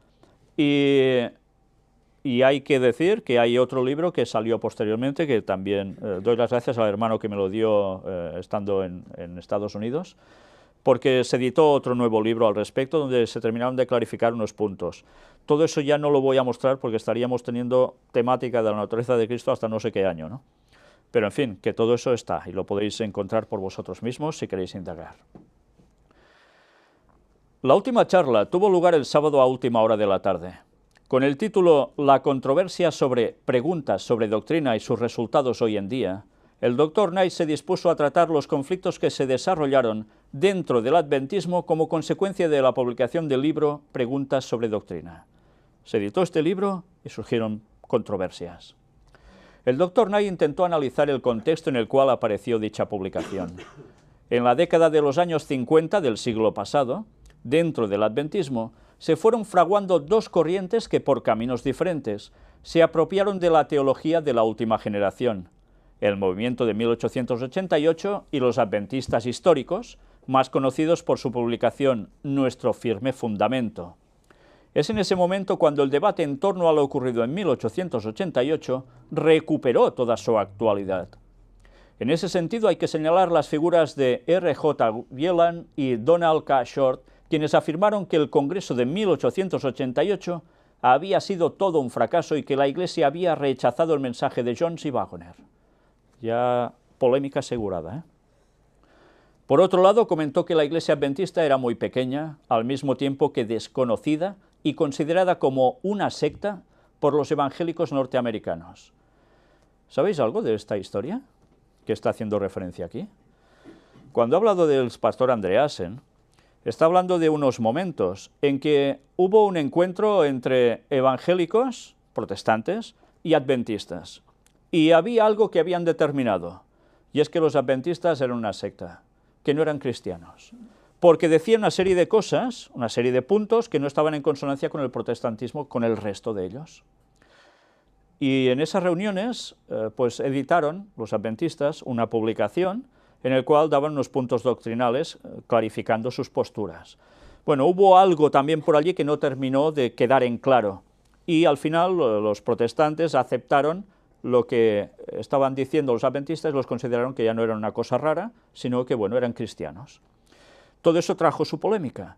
y hay que decir que hay otro libro que salió posteriormente, que también doy las gracias al hermano que me lo dio estando en Estados Unidos, porque se editó otro nuevo libro al respecto, donde se terminaron de clarificar unos puntos. Todo eso ya no lo voy a mostrar porque estaríamos teniendo temática de la naturaleza de Cristo hasta no sé qué año, ¿no? Pero en fin, que todo eso está y lo podéis encontrar por vosotros mismos si queréis indagar. La última charla tuvo lugar el sábado a última hora de la tarde. Con el título La controversia sobre preguntas sobre doctrina y sus resultados hoy en día, el Dr. Knight se dispuso a tratar los conflictos que se desarrollaron dentro del adventismo como consecuencia de la publicación del libro Preguntas sobre doctrina. Se editó este libro y surgieron controversias. El Dr. Knight intentó analizar el contexto en el cual apareció dicha publicación. En la década de los años 50 del siglo pasado, dentro del adventismo, se fueron fraguando dos corrientes que, por caminos diferentes, se apropiaron de la teología de la última generación: el movimiento de 1888 y los adventistas históricos, más conocidos por su publicación Nuestro firme fundamento. Es en ese momento cuando el debate en torno a lo ocurrido en 1888 recuperó toda su actualidad. En ese sentido hay que señalar las figuras de R.J. Wieland y Donald K. Short, quienes afirmaron que el Congreso de 1888 había sido todo un fracaso y que la Iglesia había rechazado el mensaje de Jones y Waggoner. Ya polémica asegurada, ¿eh? Por otro lado, comentó que la Iglesia adventista era muy pequeña, al mismo tiempo que desconocida y considerada como una secta por los evangélicos norteamericanos. ¿Sabéis algo de esta historia que está haciendo referencia aquí? Cuando ha hablado del pastor Andreasen, está hablando de unos momentos en que hubo un encuentro entre evangélicos, protestantes, y adventistas. Y había algo que habían determinado, y es que los adventistas eran una secta, que no eran cristianos, porque decían una serie de cosas, una serie de puntos que no estaban en consonancia con el protestantismo, con el resto de ellos. Y en esas reuniones, pues editaron los adventistas una publicación en el cual daban unos puntos doctrinales clarificando sus posturas. Bueno, hubo algo también por allí que no terminó de quedar en claro, y al final los protestantes aceptaron lo que estaban diciendo los adventistas, los consideraron que ya no eran una cosa rara, sino que, bueno, eran cristianos. Todo eso trajo su polémica,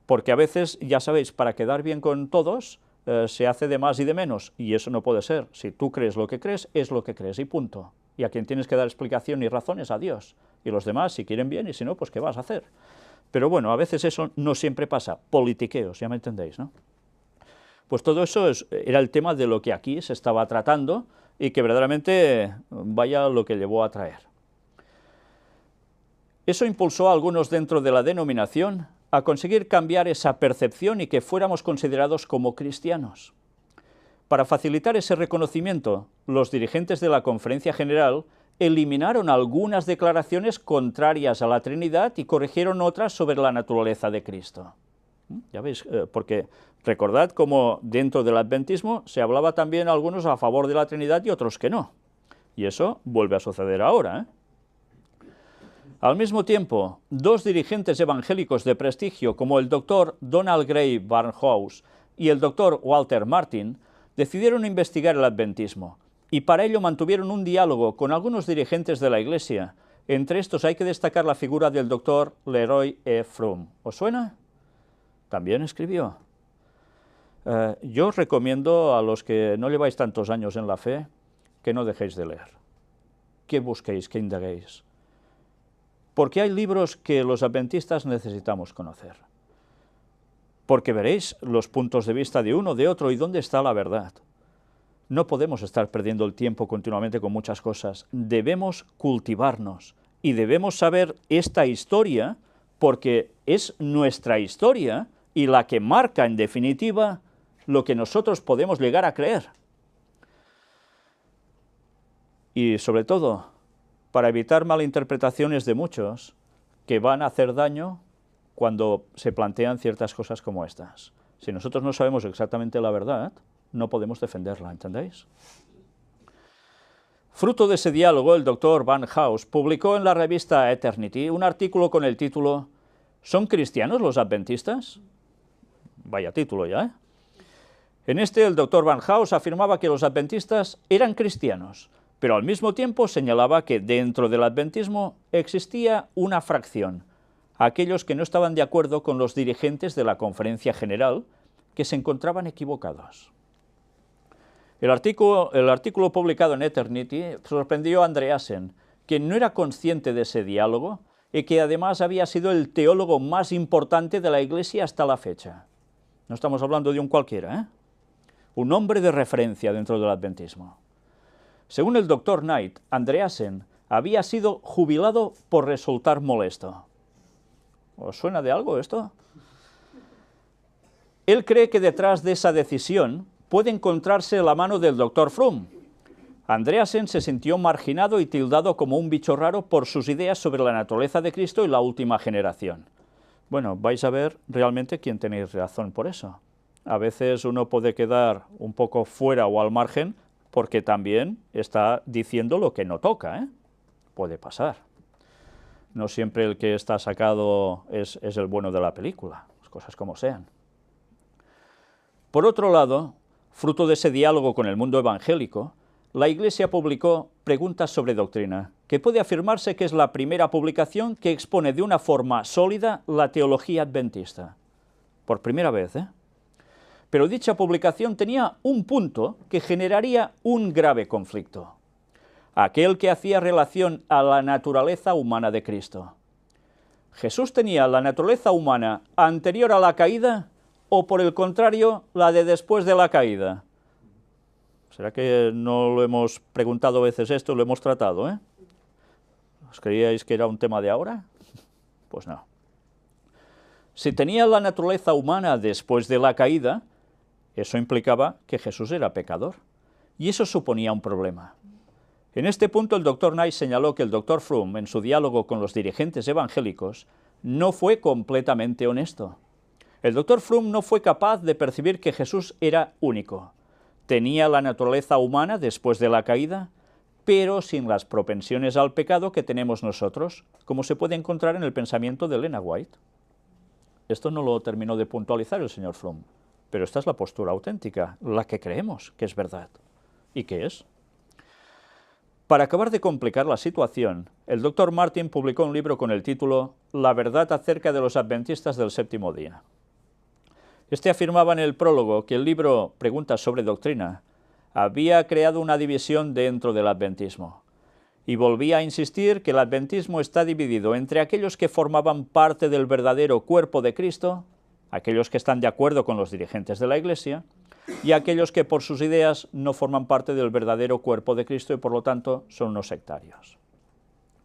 porque a veces, ya sabéis, para quedar bien con todos, se hace de más y de menos, y eso no puede ser. Si tú crees lo que crees, es lo que crees, y punto. Y a quien tienes que dar explicación y razones, a Dios. Y los demás, si quieren bien, y si no, pues ¿qué vas a hacer? Pero bueno, a veces eso no siempre pasa, politiqueos, ya me entendéis, ¿no? Pues todo eso era el tema de lo que aquí se estaba tratando, y que verdaderamente vaya lo que llevó a traer. Eso impulsó a algunos dentro de la denominación a conseguir cambiar esa percepción y que fuéramos considerados como cristianos. Para facilitar ese reconocimiento, los dirigentes de la Conferencia General eliminaron algunas declaraciones contrarias a la Trinidad y corrigieron otras sobre la naturaleza de Cristo. Ya veis, porque recordad cómo dentro del adventismo se hablaba también algunos a favor de la Trinidad y otros que no. Y eso vuelve a suceder ahora, ¿eh? Al mismo tiempo, dos dirigentes evangélicos de prestigio como el Dr. Donald Grey Barnhouse y el Dr. Walter Martin decidieron investigar el adventismo, y para ello mantuvieron un diálogo con algunos dirigentes de la Iglesia. Entre estos hay que destacar la figura del Dr. Leroy E. Froom. ¿Os suena? También escribió. Yo os recomiendo a los que no lleváis tantos años en la fe que no dejéis de leer, que busquéis, que indaguéis, porque hay libros que los adventistas necesitamos conocer, porque veréis los puntos de vista de uno, de otro, y dónde está la verdad. No podemos estar perdiendo el tiempo continuamente con muchas cosas, debemos cultivarnos, y debemos saber esta historia, porque es nuestra historia, y la que marca, en definitiva, lo que nosotros podemos llegar a creer. Y sobre todo, para evitar malinterpretaciones de muchos que van a hacer daño cuando se plantean ciertas cosas como estas. Si nosotros no sabemos exactamente la verdad, no podemos defenderla, ¿entendéis? Fruto de ese diálogo, el Dr. Barnhouse publicó en la revista Eternity un artículo con el título ¿Son cristianos los adventistas? Vaya título ya, ¿eh? En este, el Dr. Barnhouse afirmaba que los adventistas eran cristianos, pero al mismo tiempo señalaba que dentro del adventismo existía una fracción, aquellos que no estaban de acuerdo con los dirigentes de la Conferencia General, que se encontraban equivocados. El artículo publicado en Eternity sorprendió a Andreasen, quien no era consciente de ese diálogo y que además había sido el teólogo más importante de la Iglesia hasta la fecha. No estamos hablando de un cualquiera, ¿eh? un hombre de referencia dentro del adventismo. Según el Dr. Knight, Andreasen había sido jubilado por resultar molesto. ¿Os suena de algo esto? Él cree que detrás de esa decisión puede encontrarse la mano del Dr. Fromm. Andreasen se sintió marginado y tildado como un bicho raro por sus ideas sobre la naturaleza de Cristo y la última generación. Bueno, vais a ver realmente quién tenéis razón por eso. A veces uno puede quedar un poco fuera o al margen porque también está diciendo lo que no toca, ¿eh? Puede pasar. No siempre el que está sacado es el bueno de la película, las cosas como sean. Por otro lado, fruto de ese diálogo con el mundo evangélico, la Iglesia publicó Preguntas sobre Doctrina, que puede afirmarse que es la primera publicación que expone de una forma sólida la teología adventista. Por primera vez, ¿eh? Pero dicha publicación tenía un punto que generaría un grave conflicto, aquel que hacía relación a la naturaleza humana de Cristo. ¿Jesús tenía la naturaleza humana anterior a la caída o, por el contrario, la de después de la caída? ¿Será que no lo hemos preguntado a veces esto, lo hemos tratado, eh? ¿Os creíais que era un tema de ahora? Pues no. Si tenía la naturaleza humana después de la caída, eso implicaba que Jesús era pecador, y eso suponía un problema. En este punto el Dr. Knight señaló que el Dr. Fromm, en su diálogo con los dirigentes evangélicos, no fue completamente honesto. El Dr. Fromm no fue capaz de percibir que Jesús era único. Tenía la naturaleza humana después de la caída, pero sin las propensiones al pecado que tenemos nosotros, como se puede encontrar en el pensamiento de Elena White. Esto no lo terminó de puntualizar el señor Fromm, pero esta es la postura auténtica, la que creemos que es verdad. ¿Y qué es? Para acabar de complicar la situación, el Dr. Martin publicó un libro con el título La verdad acerca de los adventistas del séptimo día. Este afirmaba en el prólogo que el libro Preguntas sobre Doctrina había creado una división dentro del adventismo, y volvía a insistir que el adventismo está dividido entre aquellos que formaban parte del verdadero cuerpo de Cristo, aquellos que están de acuerdo con los dirigentes de la Iglesia, y aquellos que por sus ideas no forman parte del verdadero cuerpo de Cristo y por lo tanto son unos sectarios.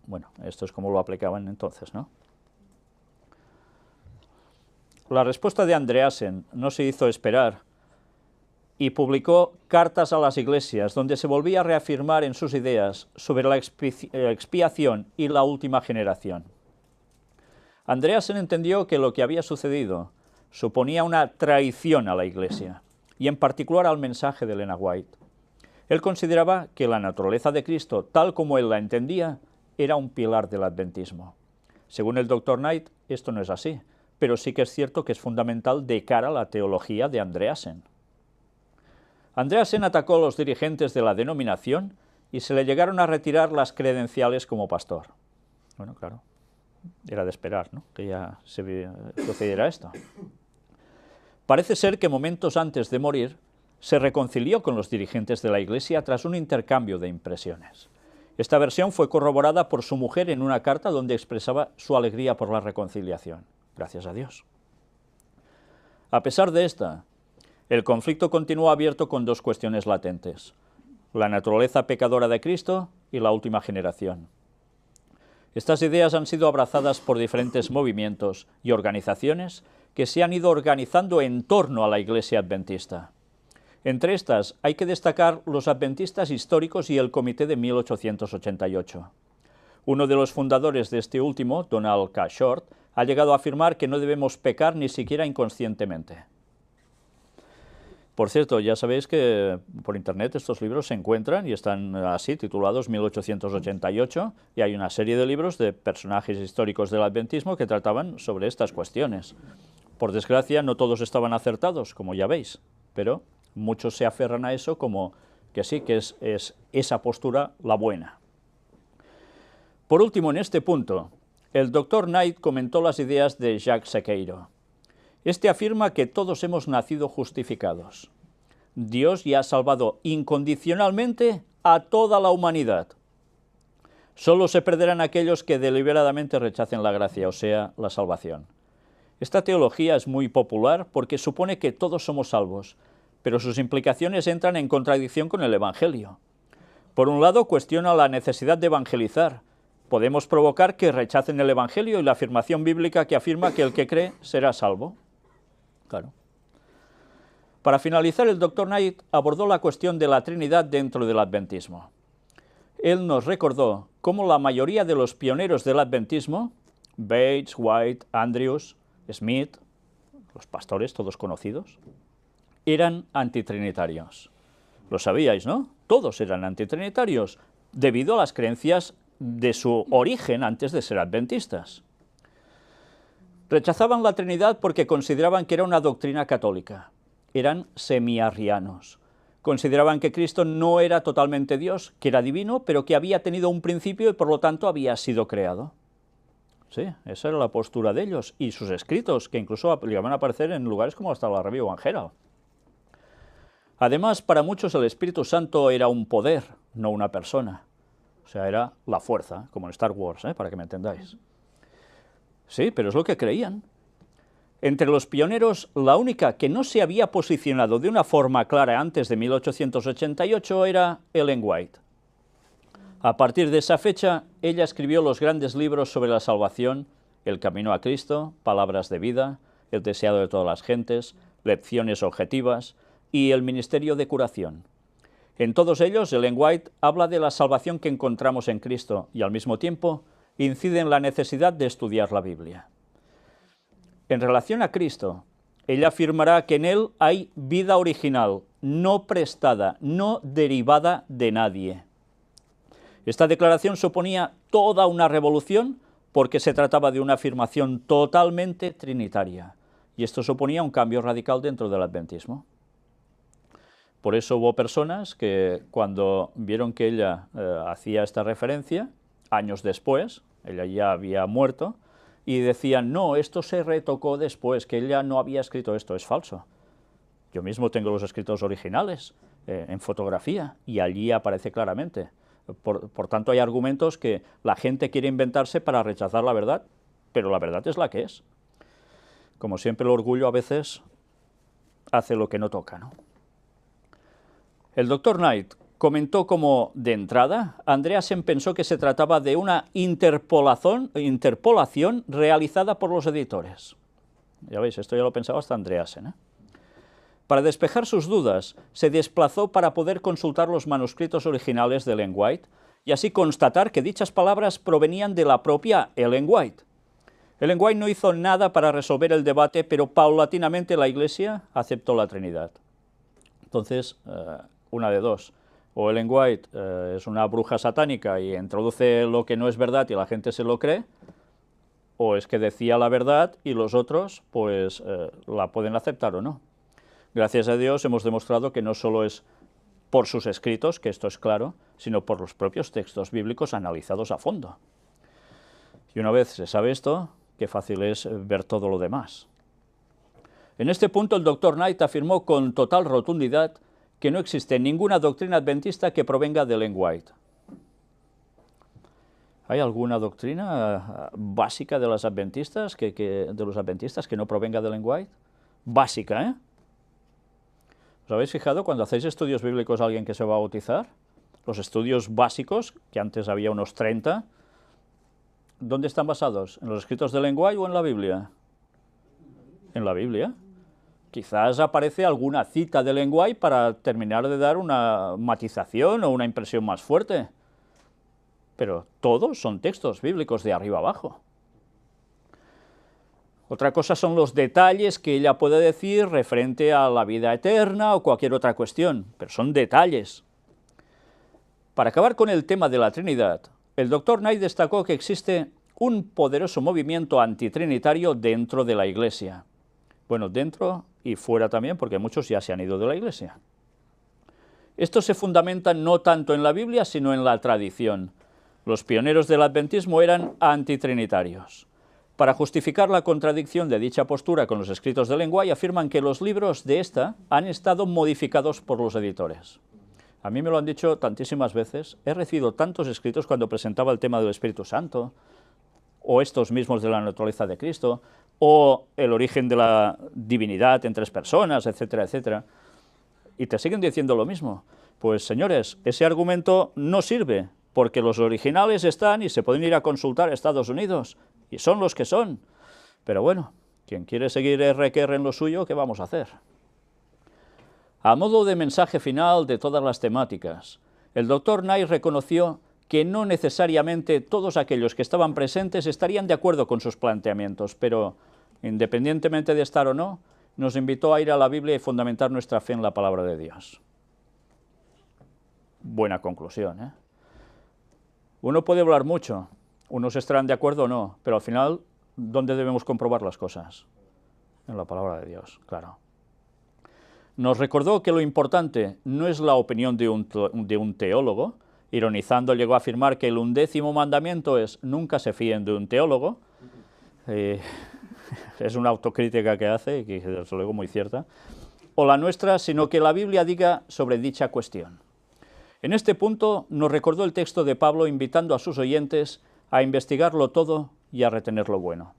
Bueno, esto es como lo aplicaban entonces, ¿no? La respuesta de Andreasen no se hizo esperar y publicó Cartas a las Iglesias, donde se volvía a reafirmar en sus ideas sobre la expiación y la última generación. Andreasen entendió que lo que había sucedido suponía una traición a la Iglesia, y en particular al mensaje de Elena White. Él consideraba que la naturaleza de Cristo, tal como él la entendía, era un pilar del adventismo. Según el Dr. Knight, esto no es así, pero sí que es cierto que es fundamental de cara a la teología de Andreasen. Andreasen atacó a los dirigentes de la denominación y se le llegaron a retirar las credenciales como pastor. Bueno, claro, era de esperar, ¿no?, que ya sucediera esto. Parece ser que momentos antes de morir se reconcilió con los dirigentes de la Iglesia tras un intercambio de impresiones. Esta versión fue corroborada por su mujer en una carta donde expresaba su alegría por la reconciliación. Gracias a Dios. A pesar de esta, el conflicto continuó abierto con dos cuestiones latentes: la naturaleza pecadora de Cristo y la última generación. Estas ideas han sido abrazadas por diferentes movimientos y organizaciones que se han ido organizando en torno a la Iglesia adventista. Entre estas hay que destacar los adventistas históricos y el Comité de 1888. Uno de los fundadores de este último, Donald K. Short, ha llegado a afirmar que no debemos pecar ni siquiera inconscientemente. Por cierto, ya sabéis que por internet estos libros se encuentran y están así, titulados 1888, y hay una serie de libros de personajes históricos del adventismo que trataban sobre estas cuestiones. Por desgracia, no todos estaban acertados, como ya veis, pero muchos se aferran a eso como que sí, que es esa postura la buena. Por último, en este punto, el Dr. Knight comentó las ideas de Jacques Sequeiro. Este afirma que todos hemos nacido justificados. Dios ya ha salvado incondicionalmente a toda la humanidad. Solo se perderán aquellos que deliberadamente rechacen la gracia, o sea, la salvación. Esta teología es muy popular porque supone que todos somos salvos, pero sus implicaciones entran en contradicción con el Evangelio. Por un lado, cuestiona la necesidad de evangelizar. Podemos provocar que rechacen el Evangelio y la afirmación bíblica que afirma que el que cree será salvo. Claro. Para finalizar, el Dr. Knight abordó la cuestión de la Trinidad dentro del adventismo. Él nos recordó cómo la mayoría de los pioneros del adventismo, Bates, White, Andrews, Smith, los pastores todos conocidos, eran antitrinitarios. Lo sabíais, ¿no? Todos eran antitrinitarios, debido a las creencias de su origen antes de ser adventistas. Rechazaban la Trinidad porque consideraban que era una doctrina católica. Eran semiarrianos. Consideraban que Cristo no era totalmente Dios, que era divino, pero que había tenido un principio y por lo tanto había sido creado. Sí, esa era la postura de ellos y sus escritos, que incluso llegaban a aparecer en lugares como hasta la Review and Herald. Además, para muchos el Espíritu Santo era un poder, no una persona. O sea, era la fuerza, como en Star Wars, para que me entendáis. Sí, pero es lo que creían. Entre los pioneros, la única que no se había posicionado de una forma clara antes de 1888 era Ellen White. A partir de esa fecha, ella escribió los grandes libros sobre la salvación, El camino a Cristo, Palabras de vida, El deseado de todas las gentes, Lecciones objetivas y El ministerio de curación. En todos ellos, Ellen White habla de la salvación que encontramos en Cristo y al mismo tiempo incide en la necesidad de estudiar la Biblia. En relación a Cristo, ella afirmará que en él hay vida original, no prestada, no derivada de nadie. Esta declaración suponía toda una revolución porque se trataba de una afirmación totalmente trinitaria, y esto suponía un cambio radical dentro del adventismo. Por eso hubo personas que cuando vieron que ella hacía esta referencia, años después, ella ya había muerto, y decían, no, esto se retocó después, que ella no había escrito esto, es falso. Yo mismo tengo los escritos originales en fotografía, y allí aparece claramente. Por tanto, hay argumentos que la gente quiere inventarse para rechazar la verdad, pero la verdad es la que es. Como siempre, el orgullo a veces hace lo que no toca, ¿no? El Dr. Knight comentó como, de entrada, Andreasen pensó que se trataba de una interpolación realizada por los editores. Ya veis, esto ya lo pensaba hasta Andreasen, ¿eh? Para despejar sus dudas, se desplazó para poder consultar los manuscritos originales de Ellen White y así constatar que dichas palabras provenían de la propia Ellen White. Ellen White no hizo nada para resolver el debate, pero paulatinamente la Iglesia aceptó la Trinidad. Entonces, una de dos, o Ellen White es una bruja satánica y introduce lo que no es verdad y la gente se lo cree, o es que decía la verdad y los otros pues la pueden aceptar o no. Gracias a Dios hemos demostrado que no solo es por sus escritos, que esto es claro, sino por los propios textos bíblicos analizados a fondo. Y una vez se sabe esto, qué fácil es ver todo lo demás. En este punto el Dr. Knight afirmó con total rotundidad que no existe ninguna doctrina adventista que provenga de Ellen White. ¿Hay alguna doctrina básica de los adventistas que no provenga de Ellen White? Básica, ¿eh? ¿Os habéis fijado cuando hacéis estudios bíblicos a alguien que se va a bautizar? Los estudios básicos, que antes había unos 30, ¿dónde están basados? ¿En los escritos de Ellen White o en la Biblia? En la Biblia. Quizás aparece alguna cita de Ellen White para terminar de dar una matización o una impresión más fuerte. Pero todos son textos bíblicos de arriba abajo. Otra cosa son los detalles que ella puede decir referente a la vida eterna o cualquier otra cuestión, pero son detalles. Para acabar con el tema de la Trinidad, el Dr. Knight destacó que existe un poderoso movimiento antitrinitario dentro de la Iglesia. Bueno, dentro y fuera también, porque muchos ya se han ido de la Iglesia. Esto se fundamenta no tanto en la Biblia, sino en la tradición. Los pioneros del adventismo eran antitrinitarios. Para justificar la contradicción de dicha postura con los escritos de Ellen White, afirman que los libros de esta han estado modificados por los editores. A mí me lo han dicho tantísimas veces, he recibido tantos escritos cuando presentaba el tema del Espíritu Santo, o estos mismos de la naturaleza de Cristo, o el origen de la divinidad en tres personas, etcétera, etcétera. y te siguen diciendo lo mismo. Pues señores, ese argumento no sirve, porque los originales están y se pueden ir a consultar a Estados Unidos, y son los que son. Pero bueno, quien quiere seguir RQR en lo suyo, ¿qué vamos a hacer? A modo de mensaje final de todas las temáticas, el Dr. Knight reconoció que no necesariamente todos aquellos que estaban presentes estarían de acuerdo con sus planteamientos, pero independientemente de estar o no, nos invitó a ir a la Biblia y fundamentar nuestra fe en la palabra de Dios. Buena conclusión, ¿eh? Uno puede hablar mucho, unos estarán de acuerdo o no, pero al final, ¿dónde debemos comprobar las cosas? En la palabra de Dios, claro. Nos recordó que lo importante no es la opinión de un teólogo. Ironizando, llegó a afirmar que el 11º mandamiento es nunca se fíen de un teólogo. Es una autocrítica que hace, y que desde luego muy cierta. O la nuestra, sino que la Biblia diga sobre dicha cuestión. En este punto nos recordó el texto de Pablo invitando a sus oyentes a investigarlo todo y a retener lo bueno.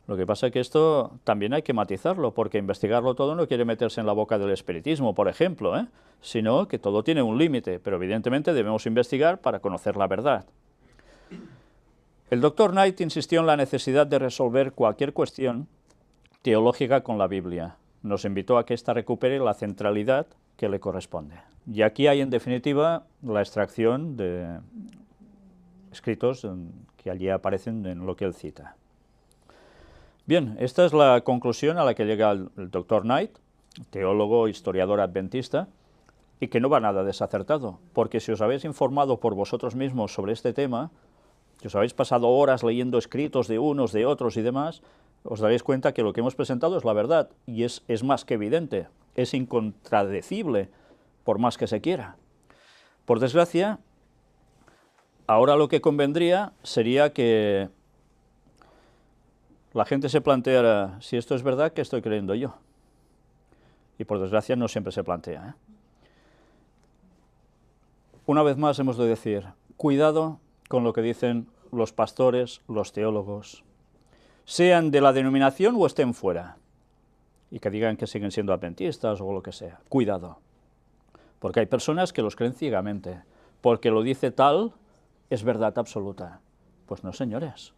Lo que pasa es que esto también hay que matizarlo, porque investigarlo todo no quiere meterse en la boca del espiritismo, por ejemplo, sino que todo tiene un límite, pero evidentemente debemos investigar para conocer la verdad. El Dr. Knight insistió en la necesidad de resolver cualquier cuestión teológica con la Biblia. Nos invitó a que ésta recupere la centralidad que le corresponde. Y aquí hay, en definitiva, la extracción de escritos que allí aparecen en lo que él cita. Bien, esta es la conclusión a la que llega el Dr. Knight, teólogo, historiador adventista, y que no va nada desacertado, porque si os habéis informado por vosotros mismos sobre este tema, si os habéis pasado horas leyendo escritos de unos, de otros y demás, os daréis cuenta que lo que hemos presentado es la verdad, y es más que evidente, es incontradecible, por más que se quiera. Por desgracia, ahora lo que convendría sería que la gente se planteara, si esto es verdad, ¿qué estoy creyendo yo? Y por desgracia no siempre se plantea, Una vez más hemos de decir, cuidado con lo que dicen los pastores, los teólogos, sean de la denominación o estén fuera, y que digan que siguen siendo adventistas o lo que sea. Cuidado, porque hay personas que los creen ciegamente, porque lo dice tal, es verdad absoluta. Pues no, señores.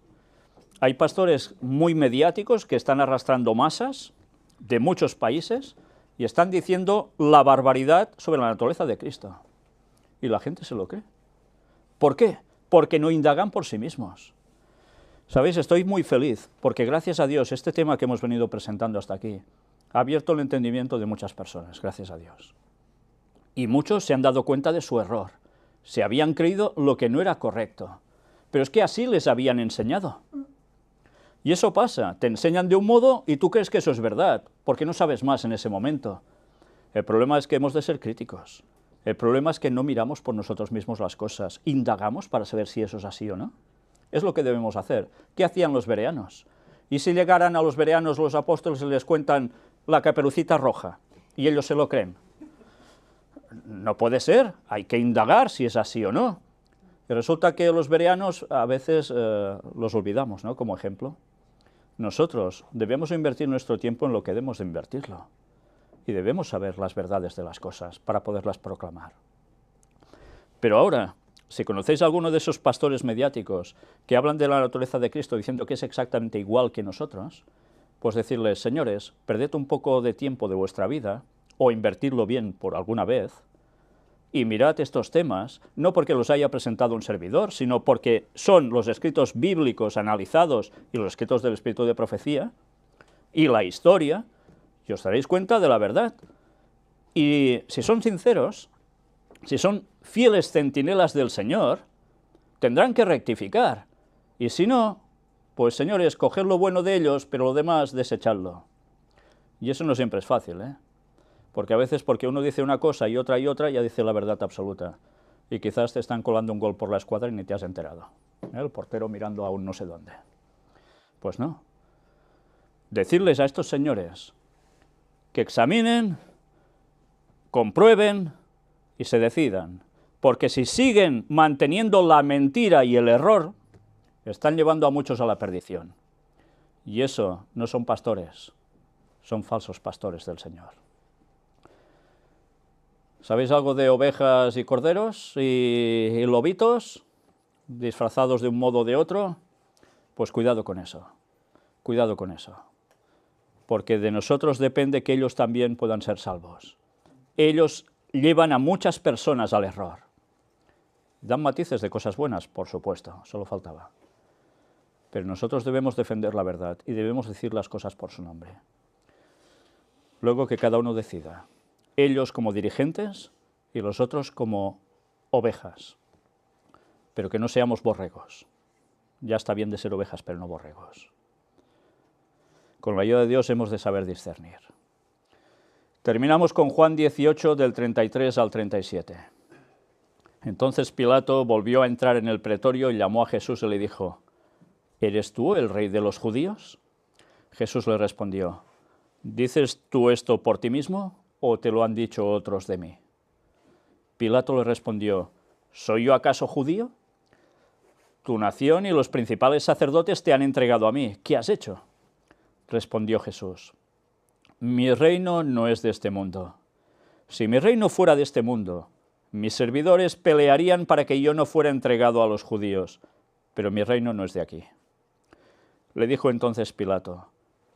Hay pastores muy mediáticos que están arrastrando masas de muchos países y están diciendo la barbaridad sobre la naturaleza de Cristo. Y la gente se lo cree. ¿Por qué? Porque no indagan por sí mismos. ¿Sabéis? Estoy muy feliz, porque gracias a Dios este tema que hemos venido presentando hasta aquí ha abierto el entendimiento de muchas personas, gracias a Dios. Y muchos se han dado cuenta de su error. Se habían creído lo que no era correcto. Pero es que así les habían enseñado. Y eso pasa, te enseñan de un modo y tú crees que eso es verdad, porque no sabes más en ese momento. El problema es que hemos de ser críticos. El problema es que no miramos por nosotros mismos las cosas, indagamos para saber si eso es así o no. Es lo que debemos hacer. ¿Qué hacían los bereanos? Y si llegaran a los bereanos los apóstoles y les cuentan la Caperucita Roja, y ellos se lo creen. No puede ser, hay que indagar si es así o no. Y resulta que los bereanos a veces los olvidamos, ¿no? Como ejemplo. Nosotros debemos invertir nuestro tiempo en lo que debemos de invertirlo. Y debemos saber las verdades de las cosas para poderlas proclamar. Pero ahora, si conocéis a alguno de esos pastores mediáticos que hablan de la naturaleza de Cristo diciendo que es exactamente igual que nosotros, pues decirles, señores, perded un poco de tiempo de vuestra vida, o invertirlo bien por alguna vez, y mirad estos temas, no porque los haya presentado un servidor, sino porque son los escritos bíblicos analizados y los escritos del Espíritu de Profecía, y la historia, y os daréis cuenta de la verdad. Y si son sinceros, si son fieles centinelas del Señor, tendrán que rectificar, y si no, pues señores, coged lo bueno de ellos, pero lo demás desechadlo. Y eso no siempre es fácil, porque a veces porque uno dice una cosa y otra, ya dice la verdad absoluta. Y quizás te están colando un gol por la escuadra y ni te has enterado. El portero mirando aún no sé dónde. Pues no. Decirles a estos señores que examinen, comprueben y se decidan. Porque si siguen manteniendo la mentira y el error, están llevando a muchos a la perdición. Y eso no son pastores, son falsos pastores del Señor. ¿Sabéis algo de ovejas y corderos y lobitos disfrazados de un modo o de otro? Pues cuidado con eso, porque de nosotros depende que ellos también puedan ser salvos. Ellos llevan a muchas personas al error. Dan matices de cosas buenas, por supuesto, solo faltaba. Pero nosotros debemos defender la verdad y debemos decir las cosas por su nombre. Luego que cada uno decida, ellos como dirigentes y los otros como ovejas, pero que no seamos borregos. Ya está bien de ser ovejas, pero no borregos. Con la ayuda de Dios hemos de saber discernir. Terminamos con Juan 18, del 33 al 37. Entonces Pilato volvió a entrar en el pretorio y llamó a Jesús y le dijo: ¿Eres tú el rey de los judíos? Jesús le respondió: ¿Dices tú esto por ti mismo o te lo han dicho otros de mí? Pilato le respondió: ¿Soy yo acaso judío? Tu nación y los principales sacerdotes te han entregado a mí. ¿Qué has hecho? Respondió Jesús: Mi reino no es de este mundo. Si mi reino fuera de este mundo, mis servidores pelearían para que yo no fuera entregado a los judíos, pero mi reino no es de aquí. Le dijo entonces Pilato: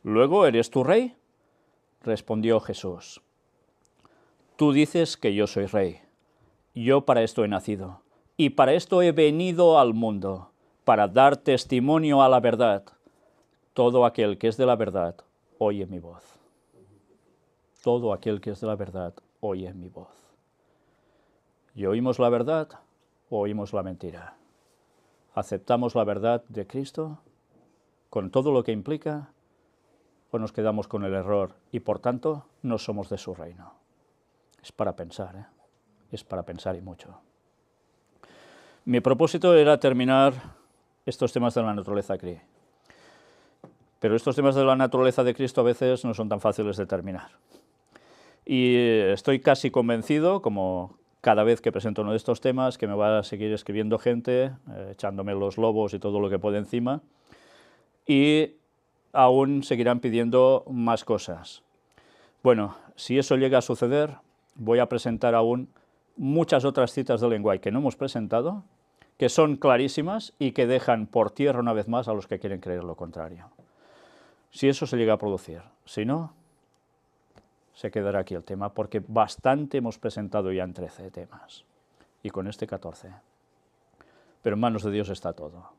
¿Luego eres tu rey? Respondió Jesús: Tú dices que yo soy rey. Yo para esto he nacido, y para esto he venido al mundo, para dar testimonio a la verdad. Todo aquel que es de la verdad, oye mi voz. Todo aquel que es de la verdad, oye mi voz. ¿Y oímos la verdad o oímos la mentira? ¿Aceptamos la verdad de Cristo con todo lo que implica o nos quedamos con el error y por tanto no somos de su reino? Es para pensar, ¿eh? Es para pensar y mucho. Mi propósito era terminar estos temas de la naturaleza aquí. Pero estos temas de la naturaleza de Cristo a veces no son tan fáciles de terminar. Y estoy casi convencido, como cada vez que presento uno de estos temas, que me va a seguir escribiendo gente, echándome los lobos y todo lo que puede encima, y aún seguirán pidiendo más cosas. Bueno, si eso llega a suceder, voy a presentar aún muchas otras citas del lenguaje que no hemos presentado, que son clarísimas y que dejan por tierra una vez más a los que quieren creer lo contrario. Si eso se llega a producir, si no, se quedará aquí el tema, porque bastante hemos presentado ya en 13 temas, y con este 14. Pero en manos de Dios está todo.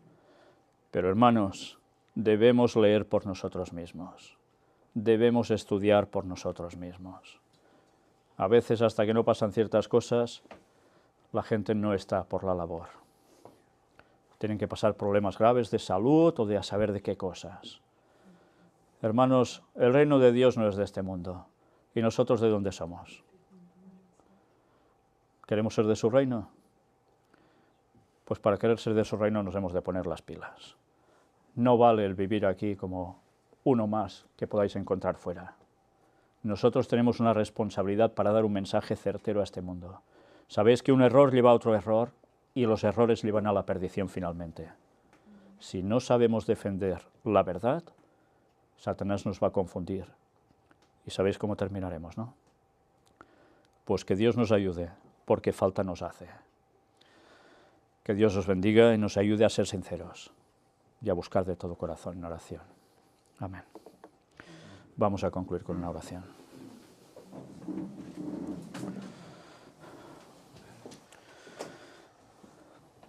Pero hermanos, debemos leer por nosotros mismos, debemos estudiar por nosotros mismos. A veces, hasta que no pasan ciertas cosas, la gente no está por la labor. Tienen que pasar problemas graves de salud o de a saber de qué cosas. Hermanos, el reino de Dios no es de este mundo. ¿Y nosotros de dónde somos? ¿Queremos ser de su reino? Pues para querer ser de su reino nos hemos de poner las pilas. No vale el vivir aquí como uno más que podáis encontrar fuera. Nosotros tenemos una responsabilidad para dar un mensaje certero a este mundo. Sabéis que un error lleva a otro error y los errores llevan a la perdición finalmente. Si no sabemos defender la verdad, Satanás nos va a confundir. Y sabéis cómo terminaremos, ¿no? Pues que Dios nos ayude, porque falta nos hace. Que Dios os bendiga y nos ayude a ser sinceros y a buscar de todo corazón en oración. Amén. Vamos a concluir con una oración.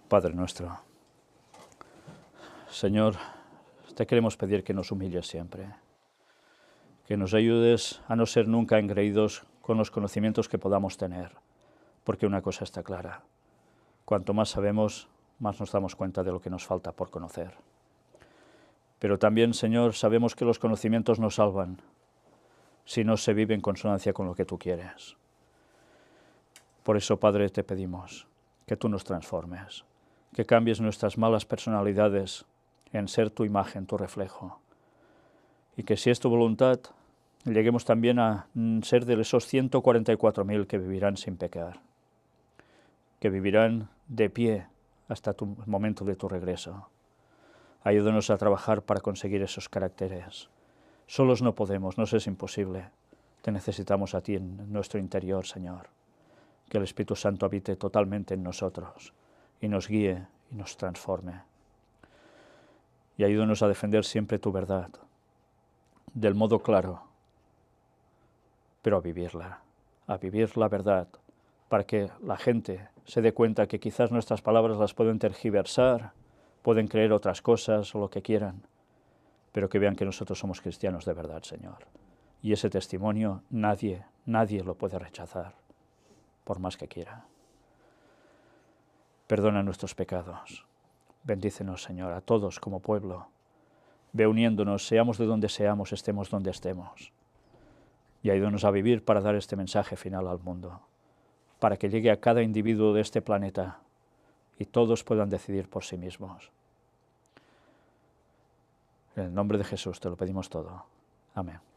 Padre nuestro, Señor, te queremos pedir que nos humilles siempre, que nos ayudes a no ser nunca engreídos con los conocimientos que podamos tener, porque una cosa está clara: cuanto más sabemos, más nos damos cuenta de lo que nos falta por conocer. Pero también, Señor, sabemos que los conocimientos no salvan si no se vive en consonancia con lo que tú quieres. Por eso, Padre, te pedimos que tú nos transformes, que cambies nuestras malas personalidades en ser tu imagen, tu reflejo, y que si es tu voluntad, lleguemos también a ser de esos 144.000 que vivirán sin pecar, que vivirán de pie hasta el momento de tu regreso. Ayúdanos a trabajar para conseguir esos caracteres. Solos no podemos, nos es imposible. Te necesitamos a ti en nuestro interior, Señor. que el Espíritu Santo habite totalmente en nosotros y nos guíe y nos transforme. Y ayúdanos a defender siempre tu verdad, del modo claro, pero a vivir la verdad, para que la gente se dé cuenta que quizás nuestras palabras las pueden tergiversar, pueden creer otras cosas o lo que quieran, pero que vean que nosotros somos cristianos de verdad, Señor. Y ese testimonio nadie lo puede rechazar, por más que quiera. Perdona nuestros pecados. Bendícenos, Señor, a todos como pueblo. Ve uniéndonos, seamos de donde seamos, estemos donde estemos. Y ayúdanos a vivir para dar este mensaje final al mundo, para que llegue a cada individuo de este planeta y todos puedan decidir por sí mismos. En el nombre de Jesús te lo pedimos todo. Amén.